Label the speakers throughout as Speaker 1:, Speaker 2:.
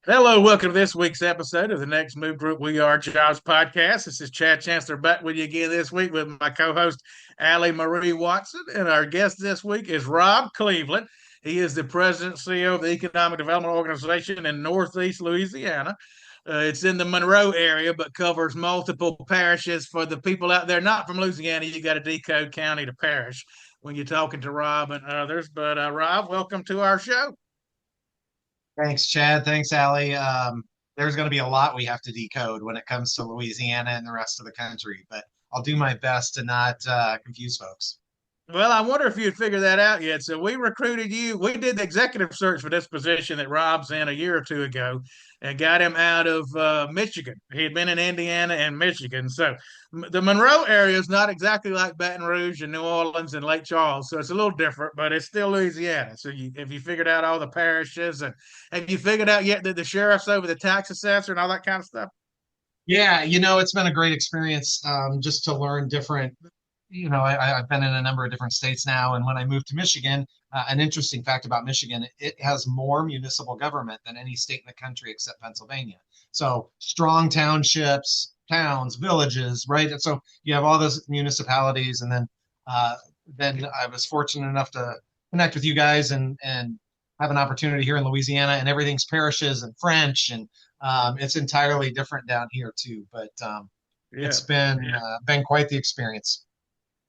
Speaker 1: Hello, welcome to this week's episode of the Next Move Group We Are Jobs podcast. This is Chad Chancellor back with you again this week with my co-host Allie Marie Watson, and our guest this week is Rob Cleveland. He is the president CEO of the Economic Development Organization in Northeast Louisiana. It's in the Monroe area, but covers multiple parishes. For the people out there not from Louisiana, you got to decode county to parish when you're talking to Rob and others. But Rob, welcome to our show.
Speaker 2: Thanks, Chad. Thanks, Allie. There's going to be a lot we have to decode when it comes to Louisiana and the rest of the country, but I'll do my best to not confuse folks.
Speaker 1: Well, I wonder if you'd figured that out yet. So we recruited you. We did the executive search for this position that Rob's in a year or two ago, and got him out of Michigan. He had been in Indiana and Michigan. So the Monroe area is not exactly like Baton Rouge and New Orleans and Lake Charles. So it's a little different, but it's still Louisiana. So have you figured out all the parishes, and have you figured out yet that the sheriff's over the tax assessor and all that kind of stuff?
Speaker 2: Yeah, it's been a great experience just to learn different. I've been in a number of different states now, and when I moved to Michigan, an interesting fact about Michigan, it has more municipal government than any state in the country except Pennsylvania. So strong townships, towns, villages, right? And so you have all those municipalities, and then I was fortunate enough to connect with you guys and have an opportunity here in Louisiana, and everything's parishes and French, and it's entirely different down here too. But
Speaker 1: Yeah.
Speaker 2: it's been quite the experience.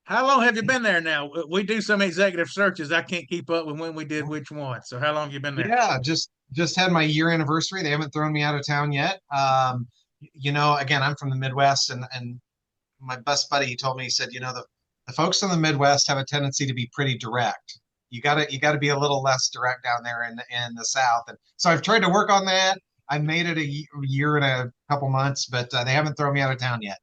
Speaker 1: How long have you been there now? We do some executive searches. I can't keep up with when we did which one. So how long have you been there?
Speaker 2: Yeah, just had my year anniversary. They haven't thrown me out of town yet. Again, I'm from the Midwest, and my best buddy, he told me, he said, the folks in the Midwest have a tendency to be pretty direct. You gotta be a little less direct down there in the South. And so I've tried to work on that. I made it a year and a couple months, but they haven't thrown me out of town yet.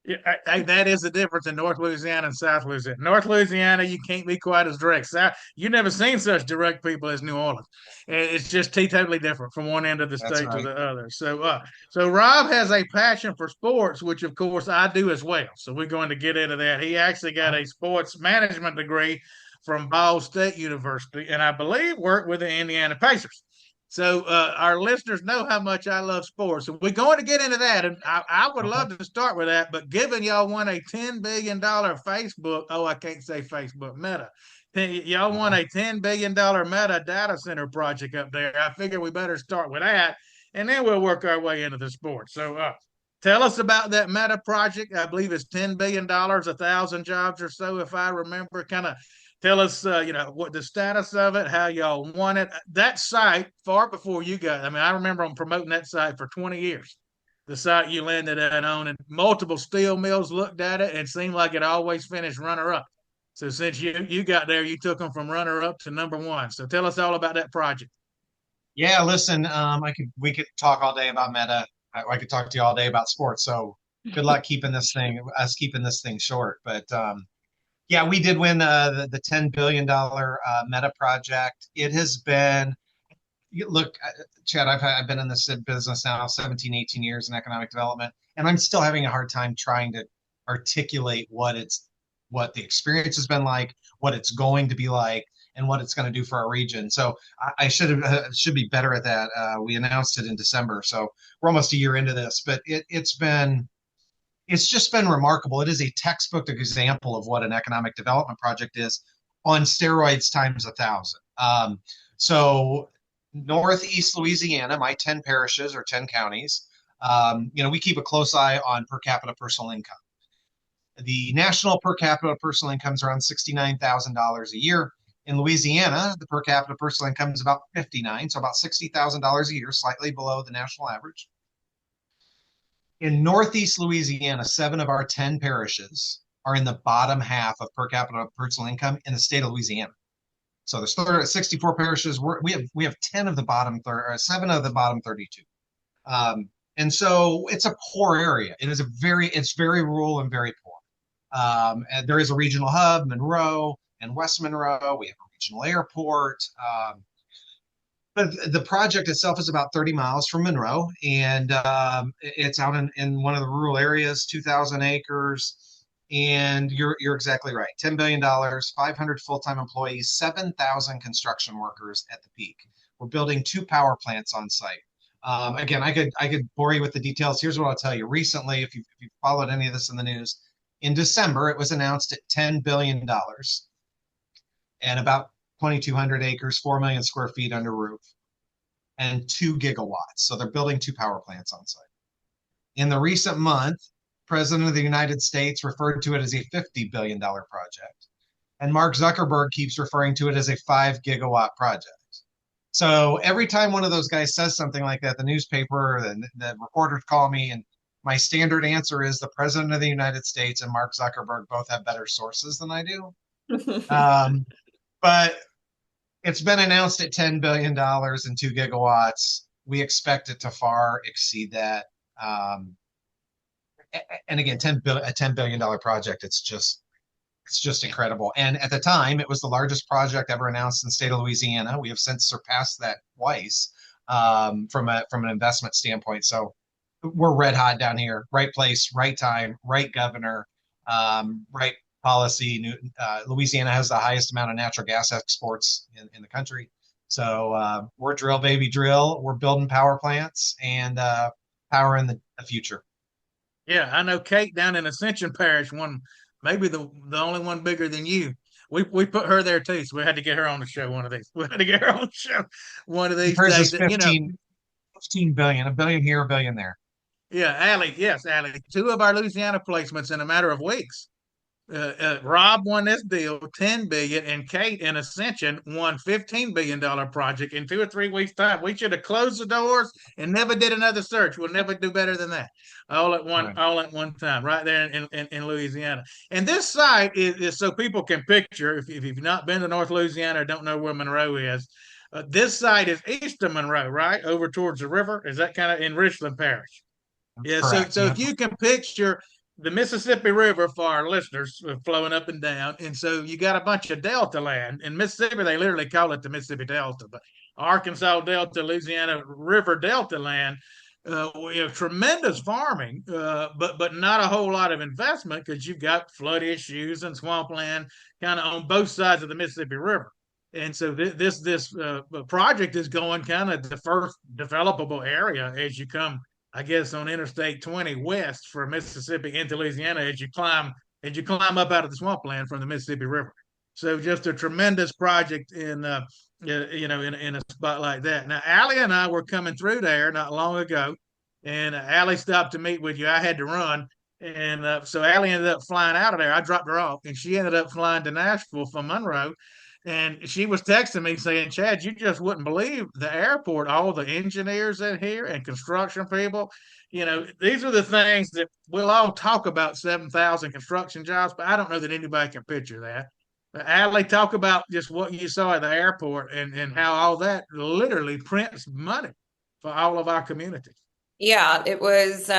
Speaker 1: Yeah, that is the difference in North Louisiana and South Louisiana. North Louisiana, you can't be quite as direct. South, you never seen such direct people as New Orleans. It's just totally different from one end of the
Speaker 2: That's
Speaker 1: state to
Speaker 2: right.
Speaker 1: the other. So Rob has a passion for sports, which of course I do as well. So we're going to get into that. He actually got a sports management degree from Ball State University, and I believe worked with the Indiana Pacers. So our listeners know how much I love sports. So we're going to get into that. And I would
Speaker 2: Okay.
Speaker 1: love to start with that. But given y'all won a $10 billion Facebook, oh, I can't say Facebook, Meta. Y'all won
Speaker 2: Uh-huh.
Speaker 1: a $10 billion Meta data center project up there. I figure we better start with that. And then we'll work our way into the sports. So tell us about that Meta project. I believe it's $10 billion, 1,000 jobs or so, if I remember. Kind of tell us, what the status of it, how y'all won it. That site, far before you got, I mean, I remember I'm promoting that site for 20 years. The site you landed at on, and multiple steel mills looked at it and seemed like it always finished runner up. So since you got there, you took them from runner up to number one. So tell us all about that project.
Speaker 2: Yeah, listen, we could talk all day about meta. I could talk to you all day about sports. So good luck keeping this thing short. But yeah, we did win the $10 billion meta project. It has been look, Chad, I've been in this business now 17, 18 years in economic development, and I'm still having a hard time trying to articulate what the experience has been like, what it's going to be like, and what it's going to do for our region. So I should be better at that. We announced it in December, so we're almost a year into this, but it's just been remarkable. It is a textbook example of what an economic development project is on steroids times 1,000. So Northeast Louisiana, my 10 parishes or 10 counties, we keep a close eye on per capita personal income. The national per capita personal income is around $69,000 a year. In Louisiana, the per capita personal income is about 59, so about $60,000 a year, slightly below the national average. In Northeast Louisiana, 7 of our 10 parishes are in the bottom half of per capita personal income in the state of Louisiana. So there's 64 parishes. We have 10 of the bottom 7 of the bottom 32. And so it's a poor area. It's very rural and very poor. And there is a regional hub, Monroe and West Monroe. We have a regional airport. But the project itself is about 30 miles from Monroe, and it's out in one of the rural areas, 2,000 acres. And you're exactly right. $10 billion, 500 full-time employees, 7,000 construction workers at the peak. We're building 2 power plants on site. Again, I could bore you with the details. Here's what I'll tell you. Recently, if you followed any of this in the news, in December it was announced at $10 billion and about 2,200 acres, 4 million square feet under roof, and 2 gigawatts. So they're building two power plants on site. In the recent month, President of the United States referred to it as a $50 billion project, and Mark Zuckerberg keeps referring to it as a 5 gigawatt project. So every time one of those guys says something like that, the newspaper and the reporters call me, and my standard answer is the President of the United States and Mark Zuckerberg both have better sources than I do. Um, but it's been announced at $10 billion and 2 gigawatts. We expect it to far exceed that. Um, and again, a $10 billion project, it's just incredible. And at the time, it was the largest project ever announced in the state of Louisiana. We have since surpassed that twice from an investment standpoint. So we're red hot down here. Right place, right time, right governor, right policy. Louisiana has the highest amount of natural gas exports in the country. So we're drill, baby, drill. We're building power plants and power in the future.
Speaker 1: Yeah, I know Kate down in Ascension Parish, one maybe the only one bigger than you. We put her there too, so we had to get her on the show one of these. We had to get her on the show one of these
Speaker 2: Hers is
Speaker 1: days.
Speaker 2: 15 billion, a billion here, a billion there.
Speaker 1: Yeah, Allie, yes, Allie. Two of our Louisiana placements in a matter of weeks. Rob won this deal, 10 billion, and Kate in Ascension won $15 billion project in 2 or 3 weeks' time. We should have closed the doors and never did another search. We'll never do better than that.
Speaker 2: Right.
Speaker 1: All at one time, right there in Louisiana. And this site is so people can picture. If you've not been to North Louisiana or don't know where Monroe is, this site is east of Monroe, right over towards the river. Is that kind of in Richland Parish?
Speaker 2: That's
Speaker 1: Yeah,
Speaker 2: correct.
Speaker 1: so
Speaker 2: Yep.
Speaker 1: if you can picture the Mississippi River for our listeners flowing up and down, and so you got a bunch of Delta land in Mississippi. They literally call it the Mississippi Delta, but Arkansas Delta, Louisiana River Delta land. We have tremendous farming, but not a whole lot of investment because you've got flood issues and swampland kind of on both sides of the Mississippi River. And so this project is going kind of the first developable area as you come, I guess, on Interstate 20 west from Mississippi into Louisiana as you climb up out of the swampland from the Mississippi River. So just a tremendous project in a spot like that. Now, Allie and I were coming through there not long ago, and Allie stopped to meet with you. I had to run. And so Allie ended up flying out of there. I dropped her off, and she ended up flying to Nashville from Monroe. And she was texting me saying, Chad, you just wouldn't believe the airport, all the engineers in here and construction people. These are the things that we'll all talk about 7,000 construction jobs, but I don't know that anybody can picture that. Adley, talk about just what you saw at the airport and how all that literally prints money for all of our communities.
Speaker 3: Yeah, it was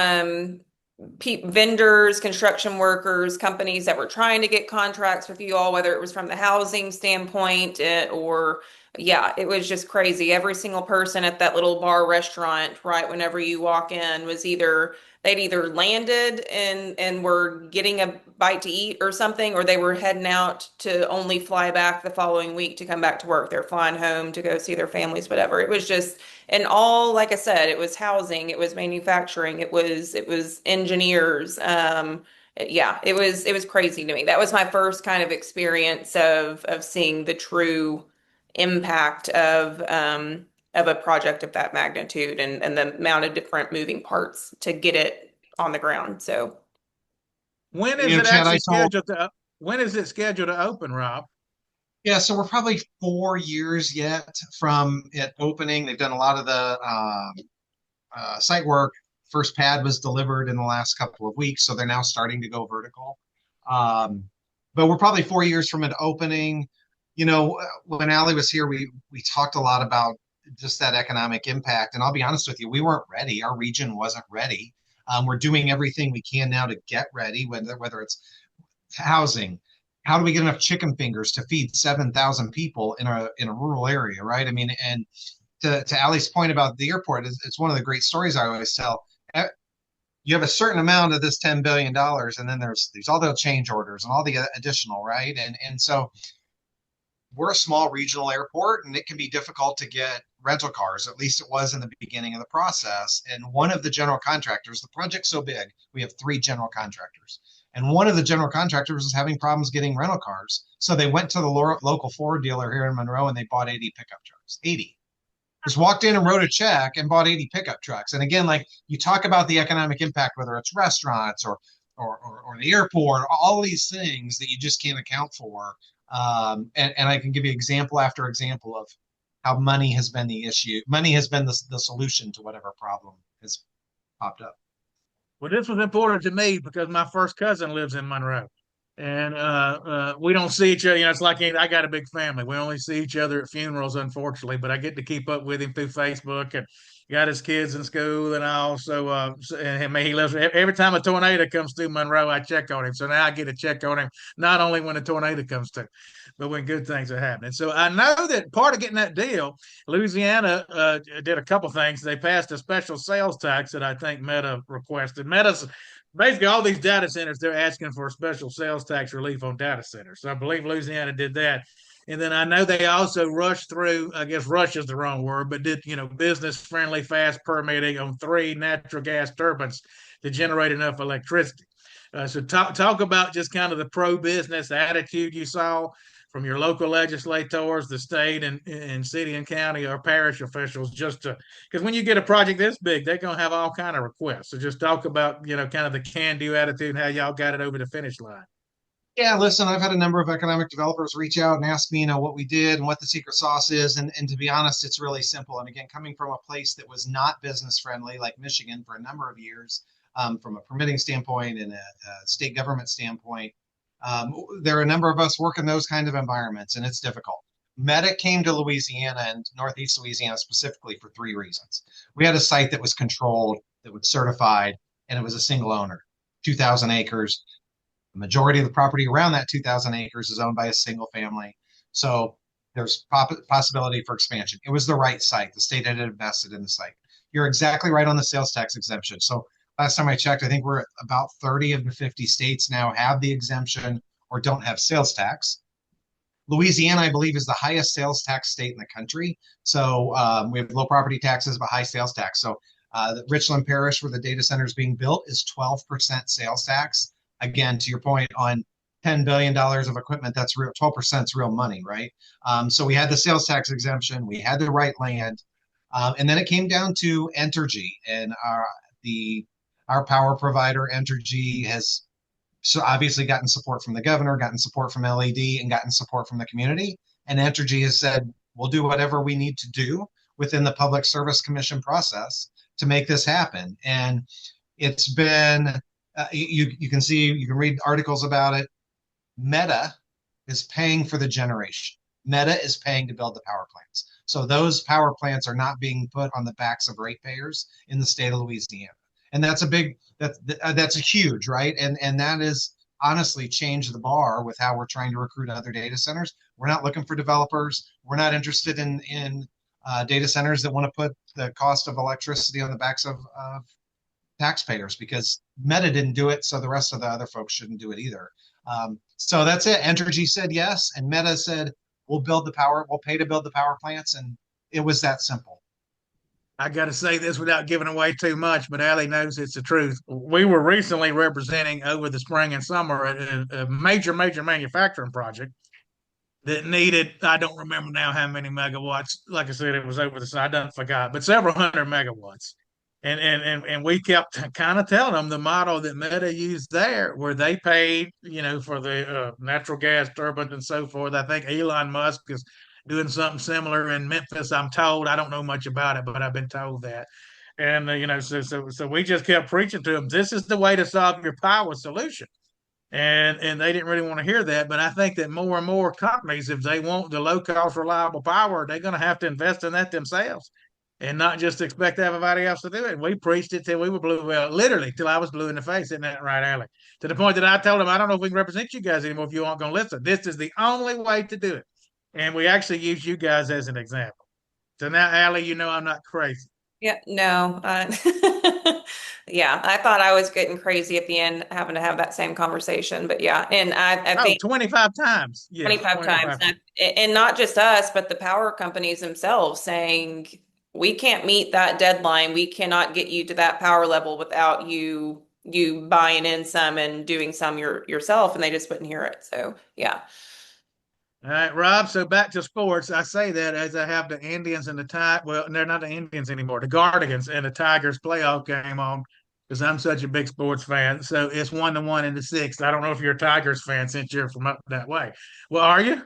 Speaker 3: vendors, construction workers, companies that were trying to get contracts with you all, whether it was from the housing standpoint or, yeah, it was just crazy. Every single person at that little bar restaurant, right, whenever you walk in, they'd either landed and were getting a bite to eat or something, or they were heading out to only fly back the following week to come back to work. They're flying home to go see their families, whatever. It was just, and all, like I said, it was housing, it was manufacturing, it was engineers. Yeah, it was crazy to me. That was my first kind of experience of seeing the true impact of a project of that magnitude and the amount of different moving parts to get it on the ground. So
Speaker 1: When is it
Speaker 2: Chad,
Speaker 1: actually scheduled to? When is it scheduled to open, Rob?
Speaker 2: yeah, so we're probably 4 years yet from it opening. They've done a lot of the site work. First pad was delivered in the last couple of weeks, so they're now starting to go vertical. Um, but we're probably 4 years from it opening. When Allie was here, we talked a lot about just that economic impact. And I'll be honest with you, we weren't ready. Our region wasn't ready. We're doing everything we can now to get ready, whether it's housing. How do we get enough chicken fingers to feed 7,000 people in a rural area, right? I mean, and to Allie's point about the airport, it's one of the great stories I always tell. You have a certain amount of this $10 billion, and then there's all the change orders and all the additional, right? And so we're a small regional airport and it can be difficult to get rental cars. At least it was in the beginning of the process. And one of the general contractors, the project's so big, we have 3 general contractors. And one of the general contractors was having problems getting rental cars. So they went to the local Ford dealer here in Monroe and they bought 80 pickup trucks. 80. Just walked in and wrote a check and bought 80 pickup trucks. And again, like you talk about the economic impact, whether it's restaurants or the airport, all these things that you just can't account for. And I can give you example after example of how money has been the issue. Money has been the solution to whatever problem has popped up.
Speaker 1: Well, this was important to me because my first cousin lives in Monroe, and we don't see each other. You know, it's like I got a big family. We only see each other at funerals, unfortunately. But I get to keep up with him through Facebook, and got his kids in school and all. And he lives every time a tornado comes through Monroe, I check on him. So now I get to check on him not only when a tornado comes through, but when good things are happening. So I know that part of getting that deal, Louisiana did a couple things. They passed a special sales tax that I think Meta requested. Meta's basically all these data centers, they're asking for a special sales tax relief on data centers. So I believe Louisiana did that. And then I know they also rushed through, I guess rush is the wrong word, but did, business friendly fast permitting on 3 natural gas turbines to generate enough electricity. So talk about just kind of the pro business attitude you saw from your local legislators, the state and city and county or parish officials, just to, because when you get a project this big, they're going to have all kind of requests. So just talk about, kind of the can-do attitude and how y'all got it over the finish line.
Speaker 2: Yeah, listen, I've had a number of economic developers reach out and ask me, what we did and what the secret sauce is. And to be honest, it's really simple. And again, coming from a place that was not business friendly, like Michigan, for a number of years, from a permitting standpoint and a state government standpoint, there are a number of us work in those kind of environments, and it's difficult. Meta came to Louisiana and Northeast Louisiana specifically for 3 reasons. We had a site that was controlled, that was certified, and it was a single owner, 2,000 acres. The majority of the property around that 2,000 acres is owned by a single family. So there's possibility for expansion. It was the right site. The state had invested in the site. You're exactly right on the sales tax exemption. So last time I checked, I think we're at about 30 of the 50 states now have the exemption or don't have sales tax. Louisiana, I believe, is the highest sales tax state in the country. So we have low property taxes, but high sales tax. So the Richland Parish, where the data center is being built, is 12% sales tax. Again, to your point on $10 billion of equipment, that's real. 12% is real money, right? So we had the sales tax exemption, we had the right land, and then it came down to Entergy, and our power provider, Entergy, has so obviously gotten support from the governor, gotten support from LED, and gotten support from the community. And Entergy has said, we'll do whatever we need to do within the Public Service Commission process to make this happen. And it's been you can see, you can read articles about it. Meta is paying for the generation. Meta is paying to build the power plants. So those power plants are not being put on the backs of ratepayers in the state of Louisiana. And that's a huge, right? And that is honestly changed the bar with how we're trying to recruit other data centers. We're not looking for developers. We're not interested in data centers that want to put the cost of electricity on the backs of taxpayers, because Meta didn't do it, so the rest of the other folks shouldn't do it either. So that's it. Entergy said yes, and Meta said we'll pay to build the power plants, and it was that simple.
Speaker 1: I got to say this without giving away too much, but Allie knows it's the truth. We were recently representing over the spring and summer a major manufacturing project that needed, I don't remember now how many megawatts. Like I said, it was over the side. I done forgot, but several hundred megawatts. And we kept kind of telling them the model that Meta used there, where they paid, for the natural gas turbines and so forth. I think Elon Musk is doing something similar in Memphis. I'm told. I don't know much about it, but I've been told that. And so we just kept preaching to them, this is the way to solve your power solution. And they didn't really want to hear that. But I think that more and more companies, if they want the low cost, reliable power, they're going to have to invest in that themselves and not just expect everybody else to do it. We preached it till we were blue, well, literally till I was blue in the face. Isn't that right, Allie? To the point that I told them, I don't know if we can represent you guys anymore if you aren't going to listen. This is the only way to do it. And we actually use you guys as an example. So now, Allie, I'm not crazy.
Speaker 3: Yeah, no. Yeah, I thought I was getting crazy at the end, having to have that same conversation. But yeah, and I think
Speaker 1: 25 times. Yes,
Speaker 3: 25 times.
Speaker 1: 25 times.
Speaker 3: And not just us, but the power companies themselves saying, we can't meet that deadline. We cannot get you to that power level without you buying in some and doing some yourself, and they just wouldn't hear it. So yeah.
Speaker 1: All right, Rob. So back to sports. I say that as I have the Indians and the Tigers. Well, they're not the Indians anymore. The Guardians and the Tigers playoff game on because I'm such a big sports fan. So it's 1-1 in the sixth. I don't know if you're a Tigers fan since you're from up that way. Well, are you?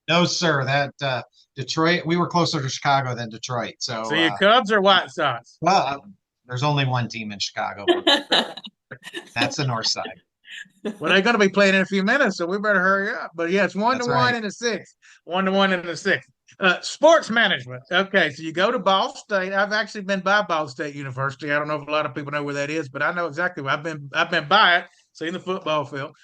Speaker 2: No, sir. That Detroit, we were closer to Chicago than Detroit.
Speaker 1: So
Speaker 2: So,
Speaker 1: you Cubs or White Sox?
Speaker 2: well, there's only one team in Chicago. That's the North Side.
Speaker 1: Well, they're going to be playing in a few minutes, so we better hurry up. But yeah, it's one to
Speaker 2: That's
Speaker 1: one
Speaker 2: right.
Speaker 1: in the sixth. 1-1 in the sixth. Sports management. Okay, so you go to Ball State. I've actually been by Ball State University. I don't know if a lot of people know where that is, but I know exactly where I've been by it, seen the football field.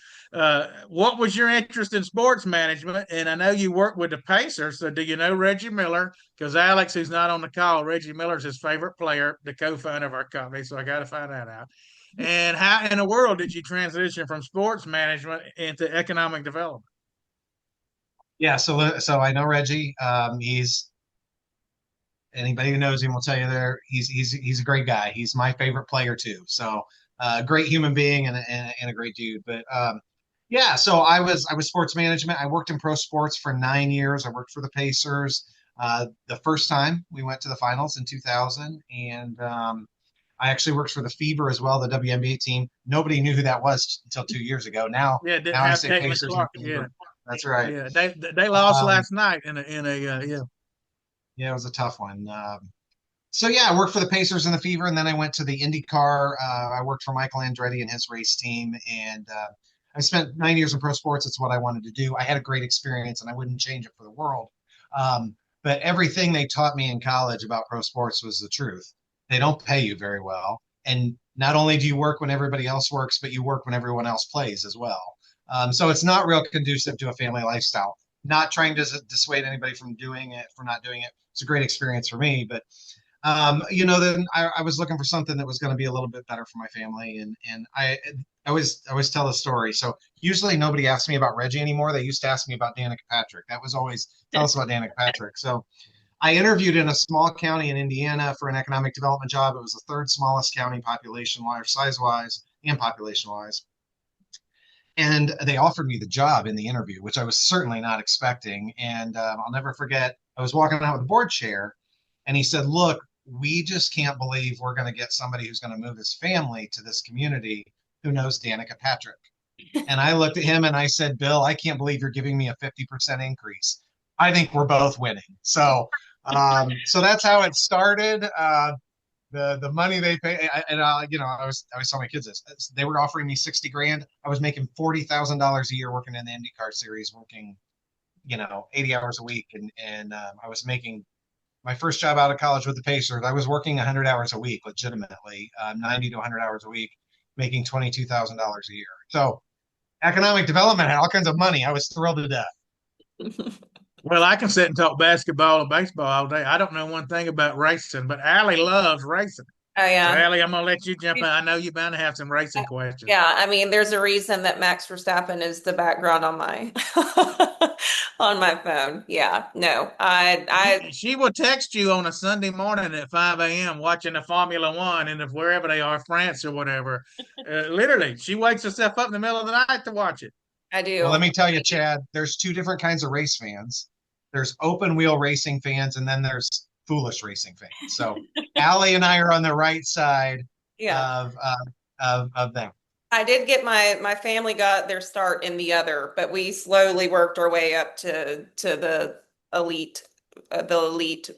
Speaker 1: What was your interest in sports management? And I know you work with the Pacers. So do you know Reggie Miller? Because Alex, who's not on the call, Reggie Miller's his favorite player, the co-founder of our company. So I got to find that out. And how in the world did you transition from sports management into economic development?
Speaker 2: Yeah. So I know Reggie. He's anybody who knows him will tell you there. He's a great guy. He's my favorite player too. So great human being and a great dude. But yeah. So I was sports management. I worked in pro sports for 9 years. I worked for the Pacers. The first time we went to the finals in 2000, and I actually worked for the Fever as well, the WNBA team. Nobody knew who that was until 2 years ago. Now,
Speaker 1: Yeah, didn't
Speaker 2: now I
Speaker 1: have
Speaker 2: say
Speaker 1: Caitlin
Speaker 2: Pacers and
Speaker 1: Clark. Yeah,
Speaker 2: Fever. That's right.
Speaker 1: yeah. They lost
Speaker 2: Um,
Speaker 1: last night in a yeah.
Speaker 2: yeah, it was a tough one. So yeah, I worked for the Pacers and the Fever, and then I went to the IndyCar. I worked for Michael Andretti and his race team, and I spent 9 years in pro sports. It's what I wanted to do. I had a great experience, and I wouldn't change it for the world. But everything they taught me in college about pro sports was the truth. They don't pay you very well, and not only do you work when everybody else works, but you work when everyone else plays as well. So it's not real conducive to a family lifestyle. Not trying to dissuade anybody from doing it, from not doing it. It's a great experience for me, but then I was looking for something that was going to be a little bit better for my family, and I always tell a story. So usually nobody asks me about Reggie anymore. They used to ask me about Danica Patrick. That was always tell us about Danica Patrick. So I interviewed in a small county in Indiana for an economic development job. It was the third smallest county population wise, size wise, and population wise. And they offered me the job in the interview, which I was certainly not expecting. And I'll never forget, I was walking out with the board chair, and he said, "Look, we just can't believe we're going to get somebody who's going to move his family to this community who knows Danica Patrick." And I looked at him and I said, "Bill, I can't believe you're giving me a 50% increase. I think we're both winning." So that's how it started. The money they pay, and I was telling my kids this. They were offering me 60 grand. I was making $40,000 a year working in the IndyCar series, working 80 hours a week, and I was making my first job out of college with the Pacers. I was working 100 hours a week, legitimately, 90 to 100 hours a week, making $22,000 a year. So economic development had all kinds of money. I was thrilled to death.
Speaker 1: Well, I can sit and talk basketball and baseball all day. I don't know one thing about racing, but Allie loves racing.
Speaker 3: Oh
Speaker 1: So,
Speaker 3: yeah.
Speaker 1: Allie, I'm gonna let you jump in. I know you're bound to have some racing questions.
Speaker 3: Yeah, I mean, there's a reason that Max Verstappen is the background on my on my phone. Yeah, no,
Speaker 1: She will text you on a Sunday morning at 5 a.m. watching the Formula One and if wherever they are, France or whatever. Literally, she wakes herself up in the middle of the night to watch it.
Speaker 3: I
Speaker 2: Well,
Speaker 3: do.
Speaker 2: let me tell you, Chad, there's two different kinds of race fans. There's open wheel racing fans, and then there's foolish racing fans. So Allie and I are on the right side
Speaker 3: Yeah.
Speaker 2: of of them.
Speaker 3: I did get my family got their start in the other, but we slowly worked our way up to elite the elite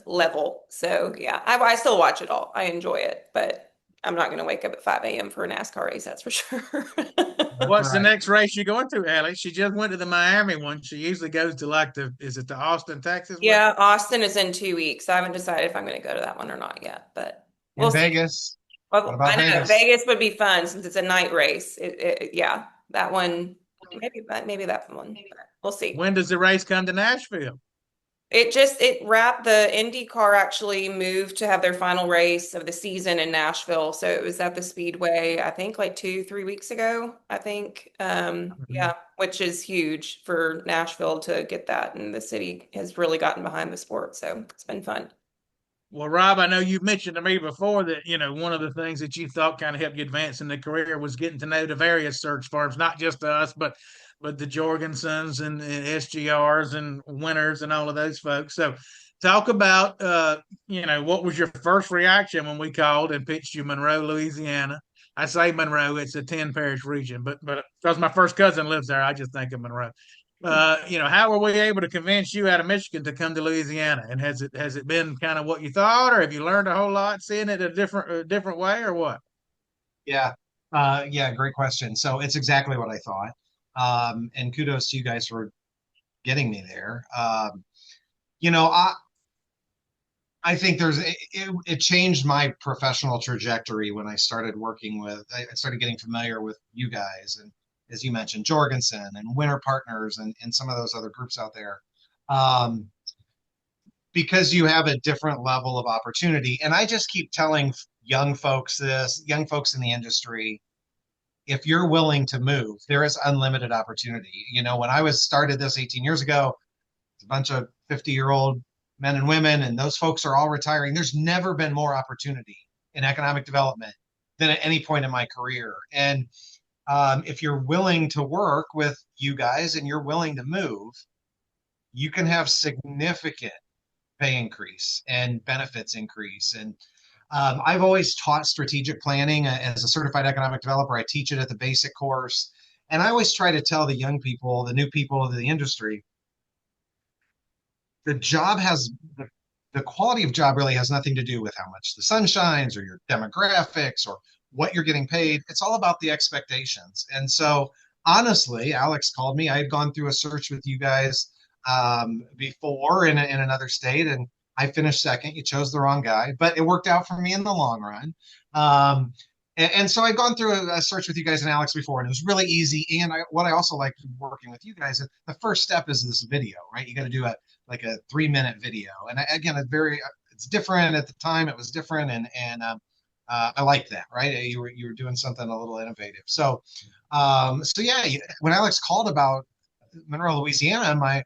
Speaker 3: level. So yeah, I still watch it all. I enjoy it, but I'm not going to wake up at 5 a.m. for a NASCAR race, that's for sure.
Speaker 2: That's
Speaker 1: What's the
Speaker 2: right.
Speaker 1: next race you're going to, Allie? She just went to the Miami one. She usually goes to is it the Austin, Texas one?
Speaker 3: Yeah, Austin is in 2 weeks. I haven't decided if I'm going to go to that one or not yet, but we'll
Speaker 2: In
Speaker 3: see.
Speaker 2: Vegas. What
Speaker 3: Well,
Speaker 2: about
Speaker 3: I know
Speaker 2: Vegas?
Speaker 3: Vegas would be fun since it's a night race. Yeah, that one, maybe that one. We'll see.
Speaker 1: When does the race come to Nashville?
Speaker 3: It wrapped the IndyCar actually moved to have their final race of the season in Nashville. So it was at the Speedway, I think like 2, 3 weeks ago, I think.
Speaker 1: Mhm.
Speaker 3: Yeah, which is huge for Nashville to get that. And the city has really gotten behind the sport. So it's been fun.
Speaker 1: Well, Rob, I know you've mentioned to me before that, one of the things that you thought kind of helped you advance in the career was getting to know the various search firms, not just us, but the Jorgensens and SGRs and Winners and all of those folks. So talk about what was your first reaction when we called and pitched you Monroe, Louisiana. I say Monroe, it's a 10 parish region, but because my first cousin lives there, I just think of Monroe. How were we able to convince you out of Michigan to come to Louisiana? And has it been kind of what you thought, or have you learned a whole lot seeing it a different way, or what?
Speaker 2: Yeah. Yeah, great question. So it's exactly what I thought. And kudos to you guys for getting me there. You know, I think it changed my professional trajectory when I started getting familiar with you guys and, as you mentioned, Jorgensen and Winter Partners and some of those other groups out there. Um, because you have a different level of opportunity. And I just keep telling young folks in the industry, if you're willing to move, there is unlimited opportunity. When I was started this 18 years ago, it's a bunch of 50-year-old men and women, and those folks are all retiring. There's never been more opportunity in economic development than at any point in my career. And if you're willing to work with you guys and you're willing to move, you can have significant pay increase and benefits increase. And I've always taught strategic planning as a certified economic developer. I teach it at the basic course. And I always try to tell the young people, the new people of the industry, the job has the quality of job really has nothing to do with how much the sun shines or your demographics or what you're getting paid. It's all about the expectations. And so, honestly, Alex called me. I had gone through a search with you guys before in another state, and I finished second. You chose the wrong guy, but it worked out for me in the long run. And so I'd gone through a search with you guys and Alex before, and it was really easy. And what I also like working with you guys is the first step is this video, right? You got to do a 3-minute video. And again, it's different at the time. It was different, and I like that, right? You were doing something a little innovative. So yeah, when Alex called about Monroe, Louisiana,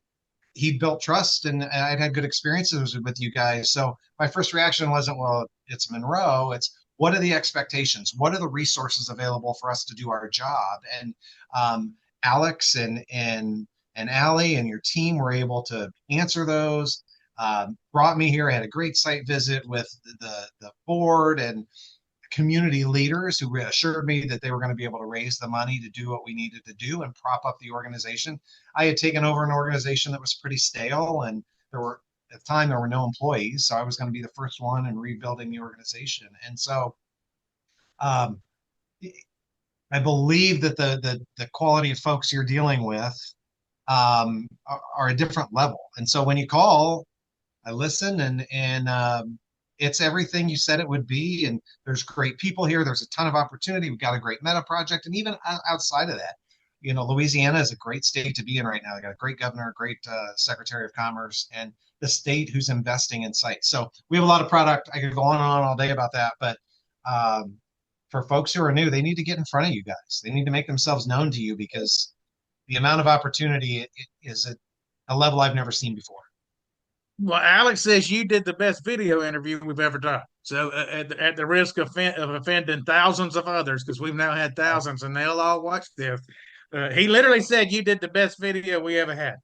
Speaker 2: he built trust, and I'd had good experiences with you guys. So my first reaction wasn't, well, it's Monroe. It's, what are the expectations? What are the resources available for us to do our job? And Alex and Allie and your team were able to answer those. Brought me here. I had a great site visit with the board and community leaders who assured me that they were going to be able to raise the money to do what we needed to do and prop up the organization. I had taken over an organization that was pretty stale, and at the time there were no employees, so I was going to be the first one in rebuilding the organization. And so um, I believe that the quality of folks you're dealing with are a different level. And so when you call, I listen, and it's everything you said it would be. And there's great people here. There's a ton of opportunity. We've got a great meta project, and even outside of that, Louisiana is a great state to be in right now. They got a great governor, a great Secretary of Commerce, and the state who's investing in sites. So we have a lot of product. I could go on and on all day about that, but um, for folks who are new, they need to get in front of you guys. They need to make themselves known to you because the amount of opportunity is at a level I've never seen before.
Speaker 1: Well, Alex says you did the best video interview we've ever done. So, at the risk of offending thousands of others, because we've now had thousands and they'll all watch this, he literally said you did the best video we ever had.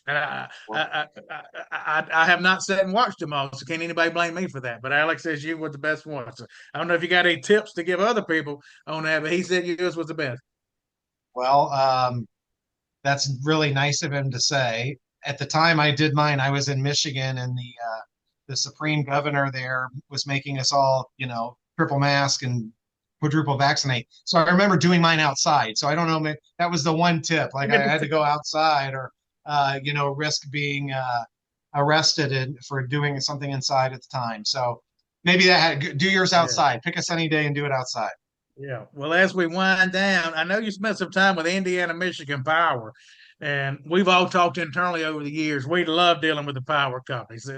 Speaker 1: And I have not sat and watched them all, so can't anybody blame me for that. But Alex says you were the best one. So I don't know if you got any tips to give other people on that, but he said yours was the best.
Speaker 2: Well, that's really nice of him to say. At the time I did mine, I was in Michigan, and the supreme governor there was making us all, triple mask and quadruple vaccinate. So I remember doing mine outside. So I don't know, that was the one tip. Like I had to go outside, or risk being arrested for doing something inside at the time. So maybe do yours
Speaker 1: Yeah.
Speaker 2: outside. Pick a sunny day and do it outside.
Speaker 1: Yeah. Well, as we wind down, I know you spent some time with Indiana Michigan Power. And we've all talked internally over the years. We love dealing with the power companies.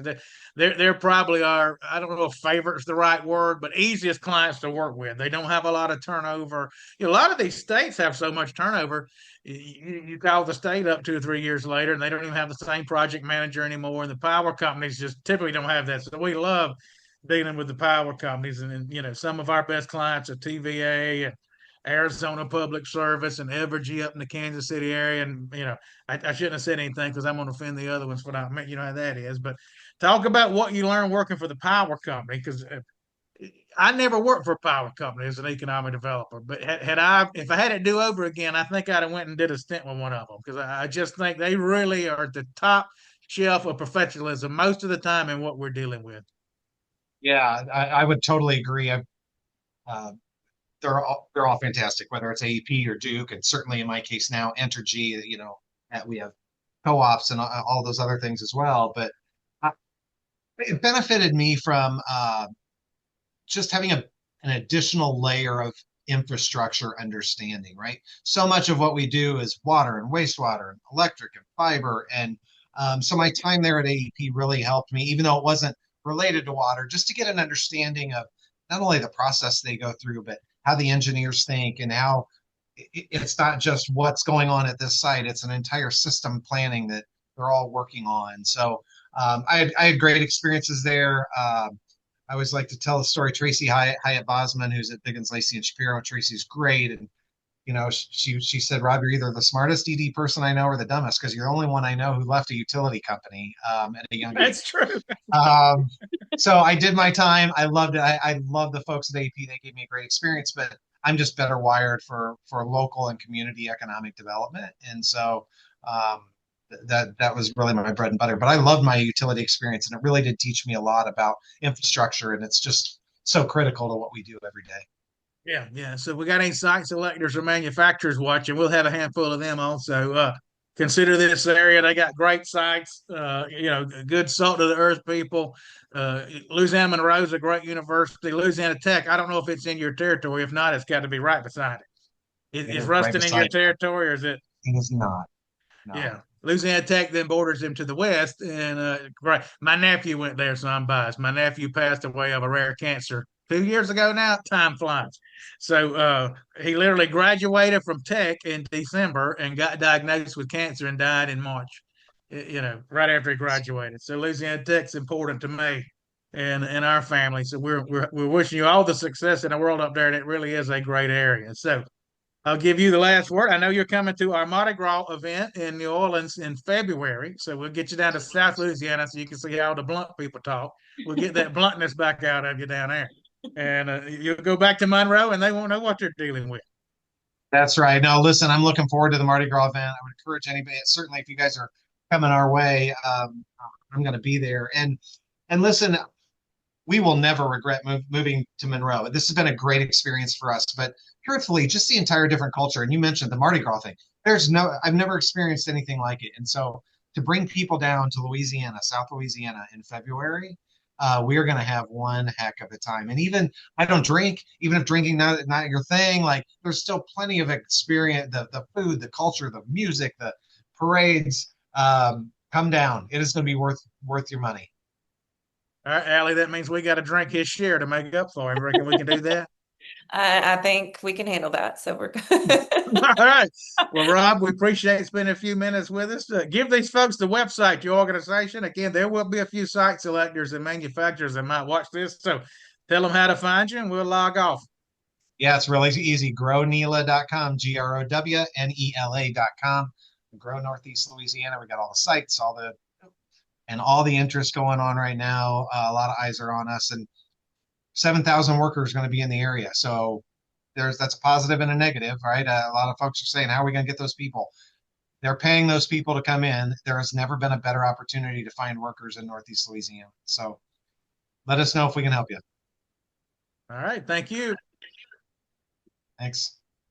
Speaker 1: They're probably our, I don't know if favorite is the right word, but easiest clients to work with. They don't have a lot of turnover. You know, a lot of these states have so much turnover. You call the state up 2 or 3 years later, and they don't even have the same project manager anymore. And the power companies just typically don't have that. So we love dealing with the power companies. And you know, some of our best clients are TVA and Arizona Public Service and Evergy up in the Kansas City area. And, you know, I shouldn't have said anything because I'm going to offend the other ones for not, you know how that is. But talk about what you learned working for the power company, because I never worked for a power company as an economic developer. But if I had it do over again, I think I'd have went and did a stint with one of them, because I just think they really are at the top shelf of professionalism most of the time in what we're dealing with.
Speaker 2: Yeah, I would totally agree. Uh, they're all fantastic, whether it's AEP or Duke, and certainly in my case now Entergy. You know, that we have co-ops and all those other things as well. But it benefited me from just having an additional layer of infrastructure understanding, right? So much of what we do is water and wastewater and electric and fiber. And so my time there at AEP really helped me, even though it wasn't related to water, just to get an understanding of not only the process they go through, but how the engineers think and how it's not just what's going on at this site, it's an entire system planning that they're all working on. So I had great experiences there. I always like to tell the story. Tracy Hyatt Bosman, who's at Biggins, Lacey and Shapiro. Tracy's great, and you know, she said, "Rob, you're either the smartest ED person I know or the dumbest, because you're the only one I know who left a utility company at a young age."
Speaker 1: That's true.
Speaker 2: Um, so I did my time. I loved it. I love the folks at AP. They gave me a great experience, but I'm just better wired for local and community economic development, and so um, that was really my bread and butter. But I loved my utility experience, and it really did teach me a lot about infrastructure, and it's just so critical to what we do every day.
Speaker 1: Yeah, yeah. So we got any site selectors or manufacturers watching? We'll have a handful of them also. Consider this area. They got great sites. You know, good salt of the earth people. Louisiana Monroe is a great university. Louisiana Tech. I don't know if it's in your territory. If not, it's got to be right beside it.
Speaker 2: It
Speaker 1: Is
Speaker 2: is right
Speaker 1: Ruston in your
Speaker 2: beside.
Speaker 1: territory, or is it?
Speaker 2: It is not. No.
Speaker 1: Yeah. Louisiana Tech then borders him to the west. And great. My nephew went there, so I'm biased. My nephew passed away of a rare cancer 2 years ago now. Time flies. So he literally graduated from Tech in December and got diagnosed with cancer and died in March, you know, right after he graduated. So Louisiana Tech's important to me and our family. So we're wishing you all the success in the world up there. And it really is a great area. So I'll give you the last word. I know you're coming to our Mardi Gras event in New Orleans in February, so we'll get you down to South Louisiana so you can see how the blunt people talk. We'll get that bluntness back out of you down there, and you'll go back to Monroe, and they won't know what they're dealing with.
Speaker 2: That's right. No, listen, I'm looking forward to the Mardi Gras event. I would encourage anybody, certainly if you guys are coming our way, I'm going to be there. And listen, we will never regret moving to Monroe. This has been a great experience for us, but truthfully, just the entire different culture. And you mentioned the Mardi Gras thing. I've never experienced anything like it. And so to bring people down to Louisiana, South Louisiana in February, we are going to have one heck of a time. And even I don't drink, even if drinking not your thing, like there's still plenty of experience, the food, the culture, the music, the parades. Come down. It is going to be worth your money.
Speaker 1: All right, Allie, that means we got to drink his share to make up for him. Reckon we can do that?
Speaker 3: I think we can handle that. So we're good.
Speaker 1: All right. Well, Rob, we appreciate spending a few minutes with us. Give these folks the website, your organization. Again, there will be a few site selectors and manufacturers that might watch this. So tell them how to find you and we'll log off.
Speaker 2: Yeah, it's really easy. GrowNELA.com, GrowNELA.com. Grow Northeast Louisiana. We got all the sites, all the interest going on right now. A lot of eyes are on us, and 7,000 workers going to be in the area. So that's a positive and a negative, right? A lot of folks are saying, how are we going to get those people? They're paying those people to come in. There has never been a better opportunity to find workers in Northeast Louisiana. So let us know if we can help you.
Speaker 1: All right. Thank you.
Speaker 2: Thanks.